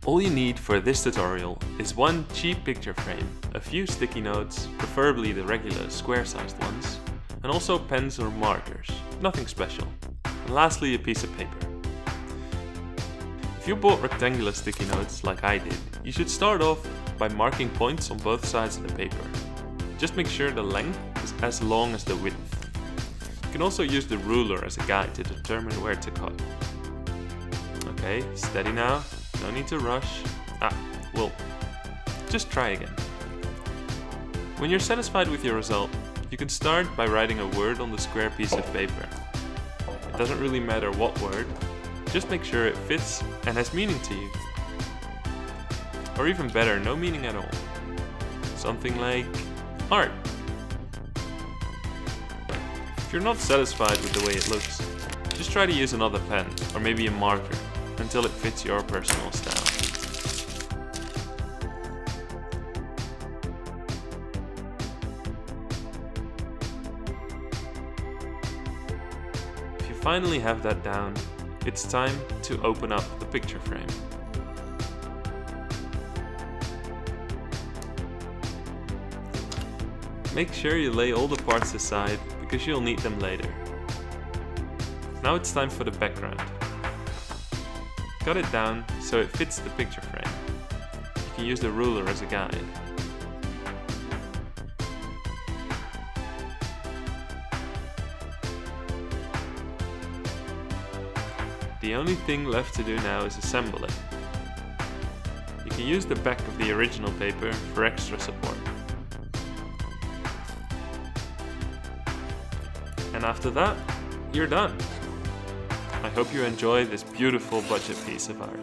All you need for this tutorial is one cheap picture frame, a few sticky notes, preferably the regular square-sized ones, and also pens or markers, nothing special. And lastly, a piece of paper. If you bought rectangular sticky notes like I did, you should start off by marking points on both sides of the paper. Just make sure the length is as long as the width. You can also use the ruler as a guide to determine where to cut. Okay, steady now. No need to rush. Well, just try again. When you're satisfied with your result, you can start by writing a word on the square piece of paper. It doesn't really matter what word, just make sure it fits and has meaning to you. Or even better, no meaning at all. Something like art. If you're not satisfied with the way it looks, just try to use another pen or maybe a marker until it fits your personal style. If you finally have that down, it's time to open up the picture frame. Make sure you lay all the parts aside because you'll need them later. Now it's time for the background. Cut it down so it fits the picture frame. You can use the ruler as a guide. The only thing left to do now is assemble it. You can use the back of the original paper for extra support. And after that, you're done. I hope you enjoy this beautiful budget piece of art.